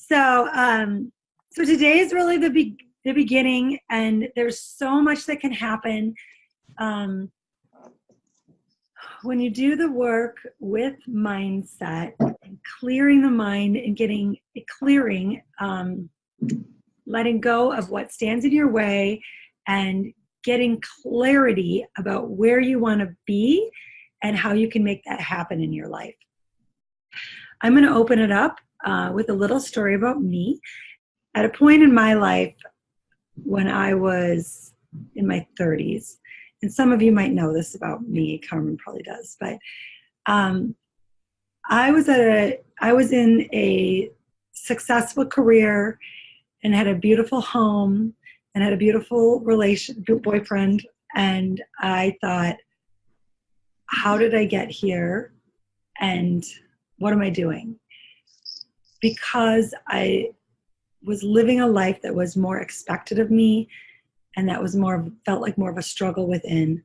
So today is really the beginning, and there's so much that can happen when you do the work with mindset, and clearing the mind and getting it clearing, letting go of what stands in your way, and getting clarity about where you want to be and how you can make that happen in your life. I'm going to open it up with a little story about me. At a point in my life when I was in my 30s, and some of you might know this about me, Carmen probably does, but I was in a successful career and had a beautiful home and had a beautiful boyfriend, and I thought, how did I get here and what am I doing? Because I was living a life that was more expected of me, and that was felt like more of a struggle within,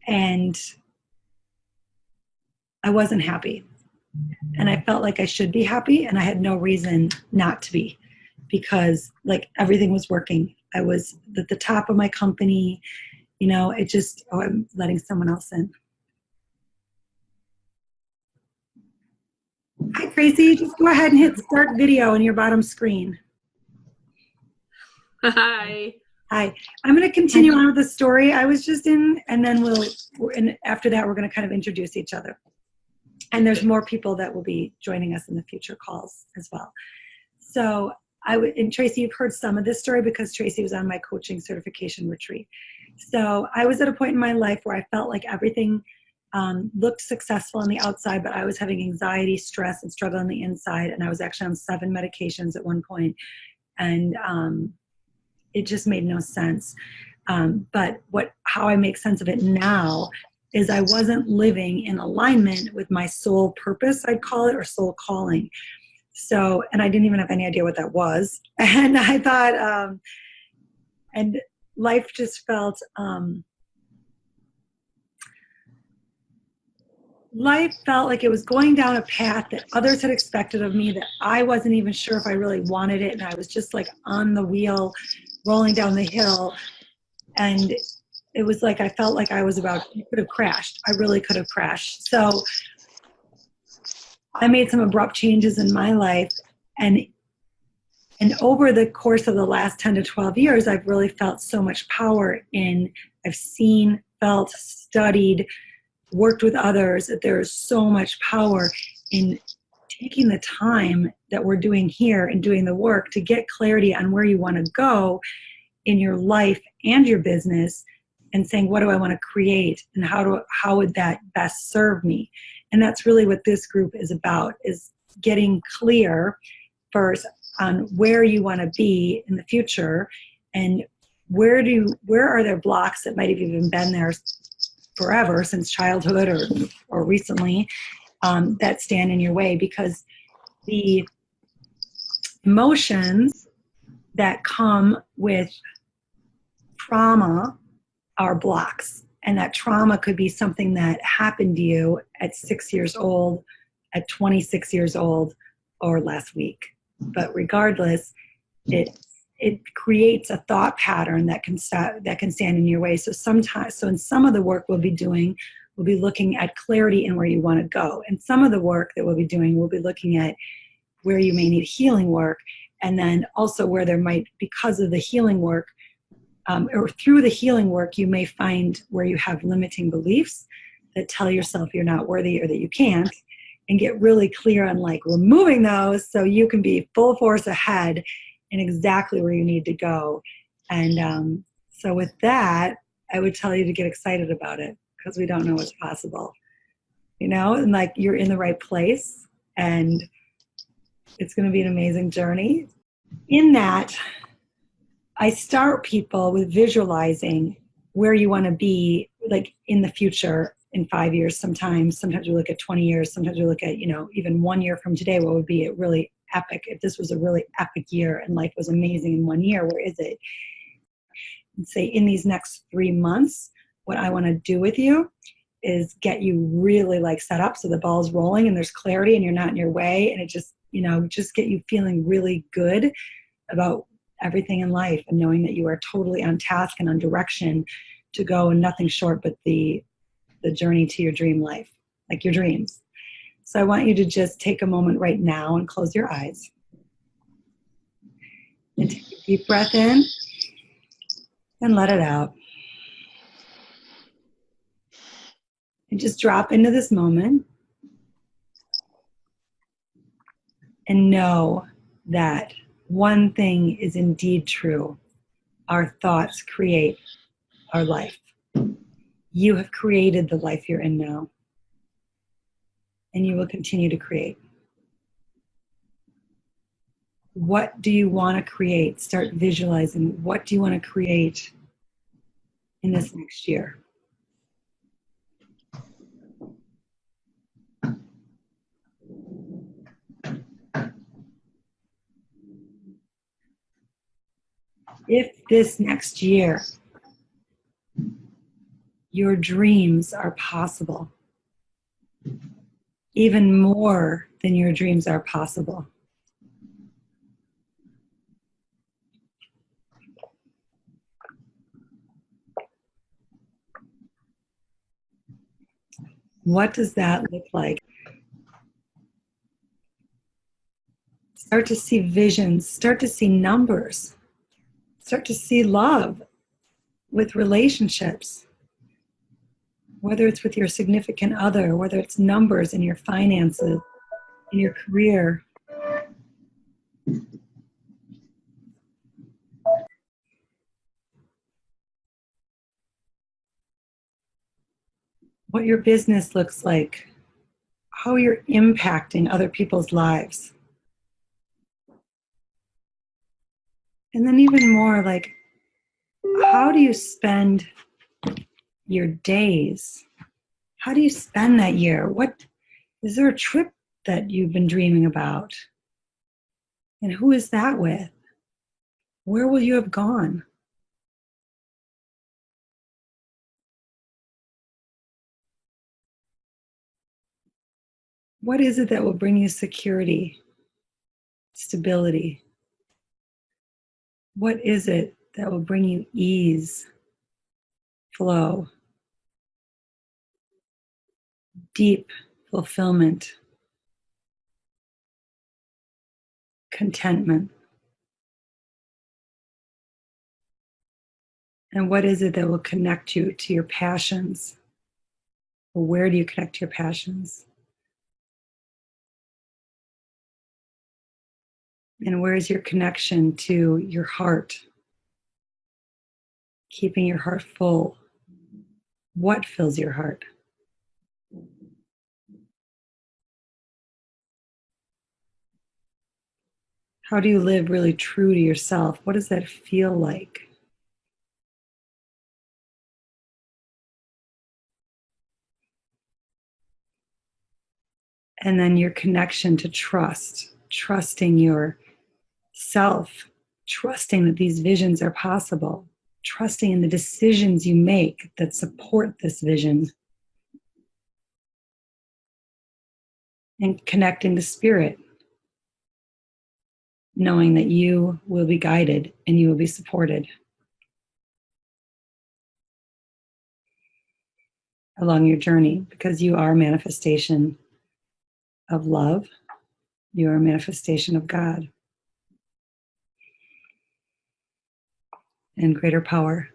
and I wasn't happy, and I felt like I should be happy, and I had no reason not to be, because like everything was working. I was at the top of my company, I'm letting someone else in. Hi, Tracy. Just go ahead and hit start video on your bottom screen. Hi. Hi. I'm going to continue on with the story I was just in, and then after that, we're going to kind of introduce each other. And there's more people that will be joining us in the future calls as well. So and Tracy, you've heard some of this story because Tracy was on my coaching certification retreat. So I was at a point in my life where I felt like everything looked successful on the outside, but I was having anxiety, stress, and struggle on the inside. And I was actually on 7 medications at one point. And it just made no sense. But how I make sense of it now is I wasn't living in alignment with my soul purpose, I'd call it, or soul calling. So, and I didn't even have any idea what that was. And I thought, and life just felt, life felt like it was going down a path that others had expected of me that I wasn't even sure if I really wanted it. And I was just like on the wheel, rolling down the hill. And it was like, I felt like I could have crashed. I really could have crashed. So I made some abrupt changes in my life. And over the course of the last 10 to 12 years, I've really felt so much power I've seen, felt, studied, worked with others, that there is so much power in taking the time that we're doing here and doing the work to get clarity on where you want to go in your life and your business, and saying, what do I want to create, and how would that best serve me? And that's really what this group is about, is getting clear first on where you want to be in the future, and where are there blocks that might have even been there forever, since childhood or recently, that stand in your way, because the emotions that come with trauma are blocks. And that trauma could be something that happened to you at 6 years old, at 26 years old, or last week. But regardless, it creates a thought pattern that can stand in your way. So in some of the work we'll be doing, we'll be looking at clarity and where you want to go. And some of the work that we'll be doing, we'll be looking at where you may need healing work, and then also where there might, because of the healing work, or through the healing work, you may find where you have limiting beliefs that tell yourself you're not worthy or that you can't, and get really clear on like removing those so you can be full force ahead in exactly where you need to go. And so with that, I would tell you to get excited about it, because we don't know what's possible, and like you're in the right place, and it's going to be an amazing journey. In that, I start people with visualizing where you want to be, like in the future, in 5 years. Sometimes we look at 20 years. Sometimes we look at, even 1 year from today, what would be a really epic, if this was a really epic year and life was amazing in 1 year, where is it? And say in these next 3 months, what I want to do with you is get you really like set up so the ball's rolling and there's clarity and you're not in your way, and it just, just get you feeling really good about everything in life and knowing that you are totally on task and on direction to go and nothing short but the journey to your dream life, like your dreams. So I want you to just take a moment right now and close your eyes and take a deep breath in and let it out. And just drop into this moment and know that one thing is indeed true. Our thoughts create our life. You have created the life you're in now, and you will continue to create. What do you want to create? Start visualizing. What do you want to create in this next year? If this next year your dreams are possible, even more than your dreams are possible, what does that look like? Start to see visions, start to see numbers, start to see love with relationships, whether it's with your significant other, whether it's numbers in your finances, in your career. What your business looks like, how you're impacting other people's lives. And then even more, like, how do you spend your days? How do you spend that year? What is there a trip that you've been dreaming about? And who is that with? Where will you have gone? What is it that will bring you security, stability? What is it that will bring you ease, flow, deep fulfillment, contentment? And what is it that will connect you to your passions? Or where do you connect to your passions? And where is your connection to your heart? Keeping your heart full. What fills your heart? How do you live really true to yourself? What does that feel like? And then your connection to trust, trusting yourself, trusting that these visions are possible, trusting in the decisions you make that support this vision, and connecting to spirit, knowing that you will be guided and you will be supported along your journey, because you are a manifestation of love. You are a manifestation of God and greater power.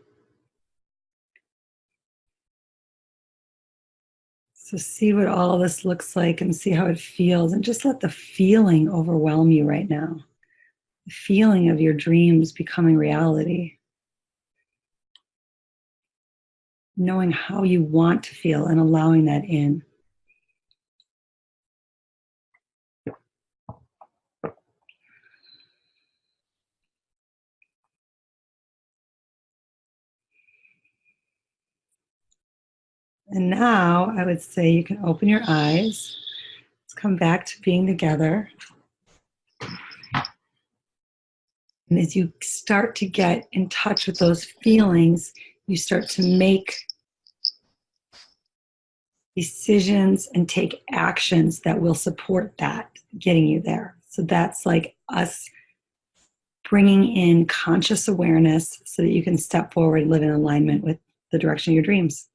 So see what all this looks like and see how it feels, and just let the feeling overwhelm you right now. The feeling of your dreams becoming reality. Knowing how you want to feel and allowing that in. And now I would say you can open your eyes. Let's come back to being together. And as you start to get in touch with those feelings, you start to make decisions and take actions that will support that getting you there. So that's like us bringing in conscious awareness so that you can step forward and live in alignment with the direction of your dreams.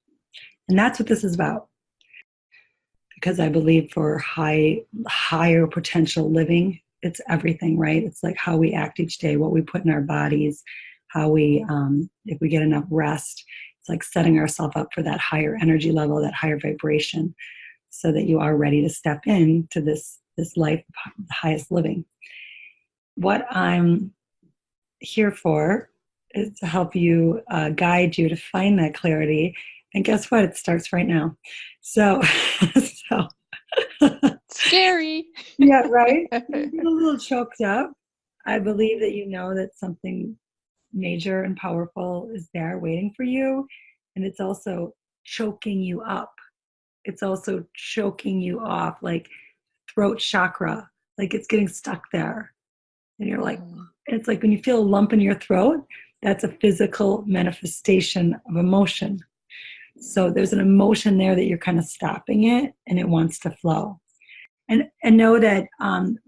And that's what this is about. Because I believe for higher potential living, it's everything, right? It's like how we act each day, what we put in our bodies, how we, if we get enough rest, it's like setting ourselves up for that higher energy level, that higher vibration, so that you are ready to step into this life of highest living. What I'm here for is to help you, guide you to find that clarity. And guess what? It starts right now. So, Scary. Yeah, right? You get a little choked up. I believe that you know that something major and powerful is there waiting for you. And it's also choking you up. It's also choking you off, like throat chakra, like it's getting stuck there. And you're like, it's like when you feel a lump in your throat, that's a physical manifestation of emotion. So there's an emotion there that you're kind of stopping it and it wants to flow. And know that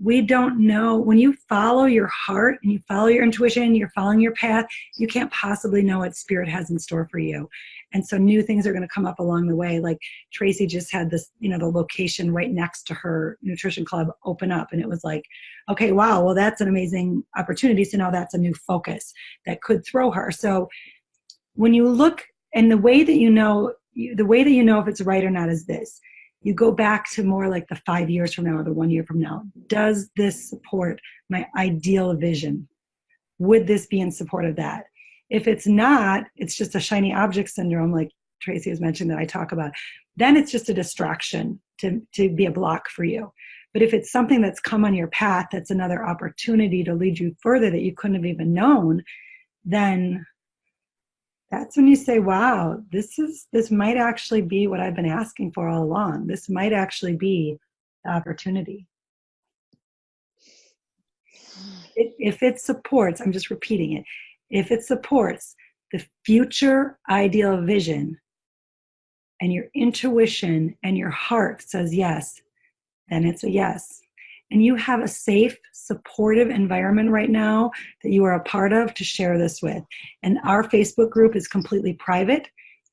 we don't know, when you follow your heart and you follow your intuition, you're following your path, you can't possibly know what spirit has in store for you. And so new things are going to come up along the way. Like Tracy just had this, the location right next to her nutrition club open up. And it was like, okay, wow, well, that's an amazing opportunity. So now that's a new focus that could throw her. So when you look, and the way that you know if it's right or not is this. You go back to more like the 5 years from now or the 1 year from now. Does this support my ideal vision? Would this be in support of that? If it's not, it's just a shiny object syndrome like Tracy has mentioned that I talk about. Then it's just a distraction to be a block for you. But if it's something that's come on your path, that's another opportunity to lead you further that you couldn't have even known, then that's when you say, wow, this might actually be what I've been asking for all along. This might actually be the opportunity. If it supports, I'm just repeating it, if it supports the future ideal vision and your intuition and your heart says yes, then it's a yes. And you have a safe, supportive environment right now that you are a part of to share this with. And our Facebook group is completely private,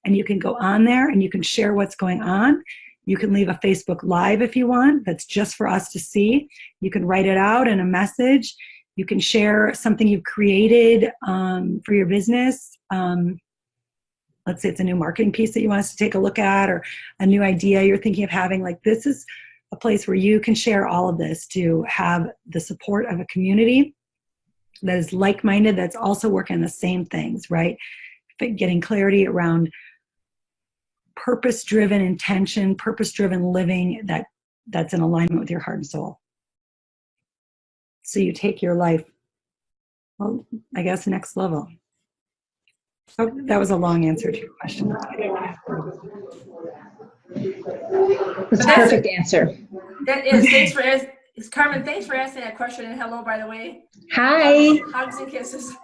and you can go on there and you can share what's going on. You can leave a Facebook Live if you want. That's just for us to see. You can write it out in a message. You can share something you've created for your business. Let's say it's a new marketing piece that you want us to take a look at, or a new idea you're thinking of having. Like, this is a place where you can share all of this to have the support of a community that is like-minded, that's also working on the same things, right? Getting clarity around purpose-driven intention, purpose-driven living that's in alignment with your heart and soul. So you take your life, well, I guess, next level. So that was a long answer to your question. That's a perfect answer. That is. Thanks for asking. Carmen, thanks for asking that question. And hello, by the way. Hi. Hugs and kisses.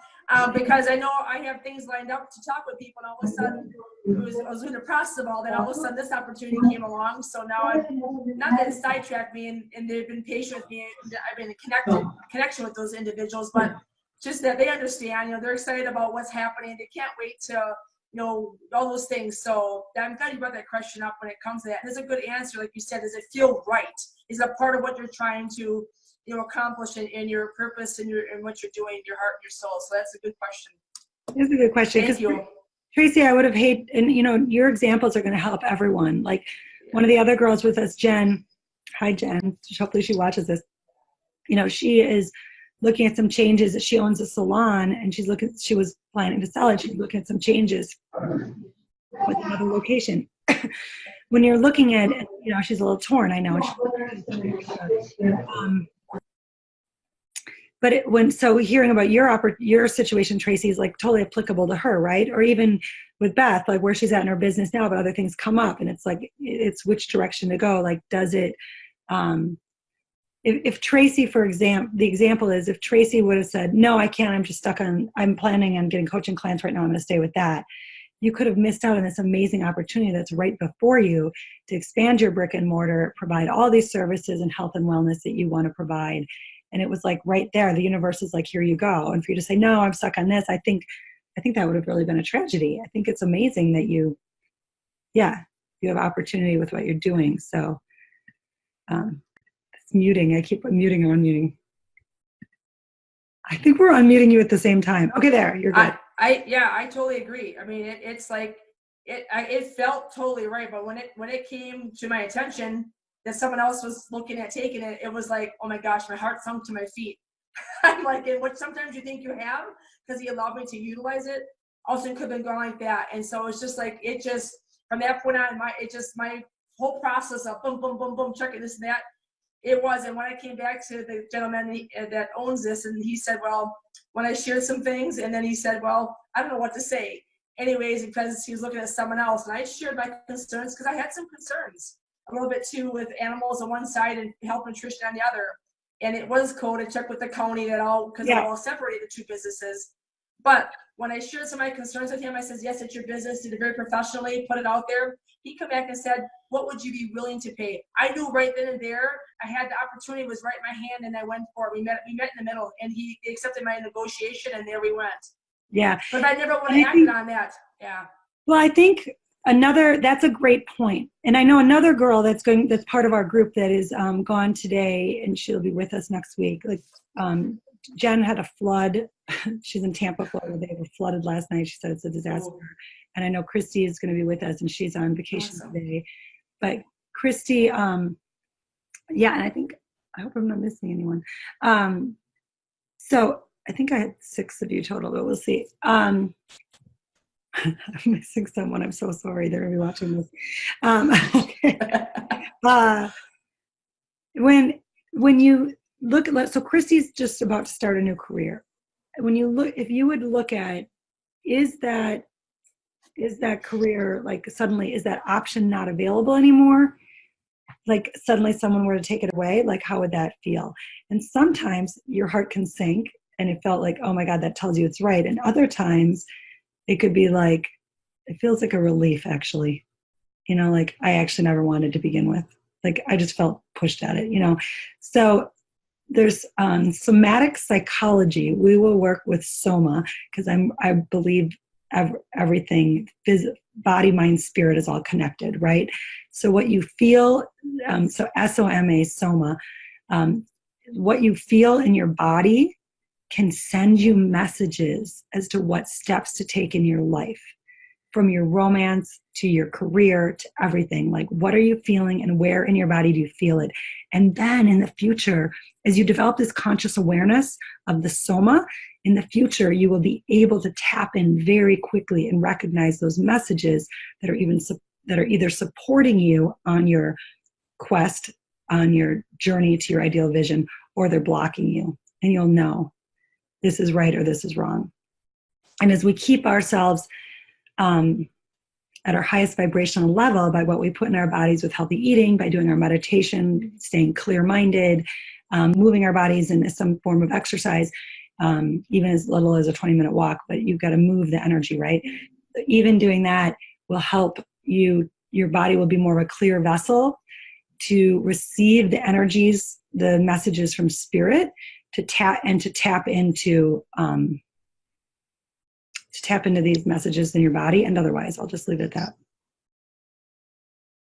Because I know I have things lined up to talk with people, and all of a sudden, I was in the process of all that. All of a sudden, this opportunity came along. So now I've, not that it sidetracked me, and they've been patient with me. And I've been in connection with those individuals, but just that they understand. They're excited about what's happening. They can't wait to, all those things. So I'm glad you brought that question up when it comes to that. And it's a good answer, like you said. Does it feel right? Is that part of what you're trying to, accomplish in your purpose and what you're doing, your heart and your soul? So that's a good question. It's a good question. Thank you. Tracy, I would have hated, and your examples are going to help everyone. Like one of the other girls with us, Jen. Hi, Jen. Hopefully she watches this. She is looking at some changes. She owns a salon, and she was planning to sell it. She's looking at some changes with another location. When you're looking at, she's a little torn, I know. But hearing about your situation, Tracy, is like totally applicable to her, right? Or even with Beth, like where she's at in her business now, but other things come up, and it's like, it's which direction to go. Like, does it, if Tracy, for example, the example is if Tracy would have said, no, I can't, I'm planning on getting coaching clients right now, I'm going to stay with that. you could have missed out on this amazing opportunity that's right before you to expand your brick and mortar, provide all these services and health and wellness that you want to provide. And it was like right there, the universe is like, here you go. And for you to say, no, I'm stuck on this, I think that would have really been a tragedy. I think it's amazing that you have opportunity with what you're doing. So it's muting. I keep muting or unmuting. I think we're unmuting you at the same time. Okay, there, you're good. I totally agree. I mean, it's like, it felt totally right. But when it came to my attention that someone else was looking at taking it, it was like, oh my gosh, my heart sunk to my feet. I'm like, which sometimes you think you have, because he allowed me to utilize it, also could have been gone like that. And so it's just like, it just, from that point on, my whole process of boom, boom, boom, boom, checking this and that, it was. And when I came back to the gentleman that owns this, and he said, well, when I shared some things, and then he said, well, I don't know what to say. Anyways, because he was looking at someone else, and I shared my concerns, because I had some concerns a little bit too, with animals on one side and health nutrition on the other. And it was coded, checked with the county because they all separated the two businesses. But when I shared some of my concerns with him, I said, yes, it's your business, did it very professionally, put it out there. He came back and said, what would you be willing to pay? I knew right then and there, I had the opportunity, was right in my hand, and I went for it. We met in the middle, and he accepted my negotiation, and there we went. Yeah. But if I never would have acted on that, yeah. Well, I think that's a great point. And I know another girl that's part of our group that is gone today, and she'll be with us next week. Like Jen had a flood. She's in Tampa, Florida. They were flooded last night. She said it's a disaster. Oh. And I know Christy is going to be with us, and she's on vacation today. But Christy, and I hope I'm not missing anyone. So I think I had 6 of you total, but we'll see. I'm missing someone. I'm so sorry. They're going to be watching this. When you look at, so Christy's just about to start a new career. When you look, if you would look at, is that career, like suddenly, is that option not available anymore? Like suddenly someone were to take it away, like how would that feel? And sometimes your heart can sink and it felt like, oh my God, that tells you it's right. And other times it could be like, it feels like a relief actually. Like I actually never wanted to begin with. Like I just felt pushed at it, So there's somatic psychology. We will work with Soma because I believe everything, body, mind, spirit is all connected, right? So what you feel, so SOMA, Soma, what you feel in your body can send you messages as to what steps to take in your life, from your romance to your career to everything. Like, what are you feeling and where in your body do you feel it? And then in the future, as you develop this conscious awareness of the Soma, in the future, you will be able to tap in very quickly and recognize those messages that are either supporting you on your quest, on your journey to your ideal vision, or they're blocking you. And you'll know this is right or this is wrong. And as we keep ourselves at our highest vibrational level by what we put in our bodies with healthy eating, by doing our meditation, staying clear-minded, moving our bodies in some form of exercise, even as little as a 20-minute walk, but you've got to move the energy, right? Even doing that will help you, your body will be more of a clear vessel to receive the energies, the messages from spirit, to tap into these messages in your body and otherwise. I'll just leave it at that.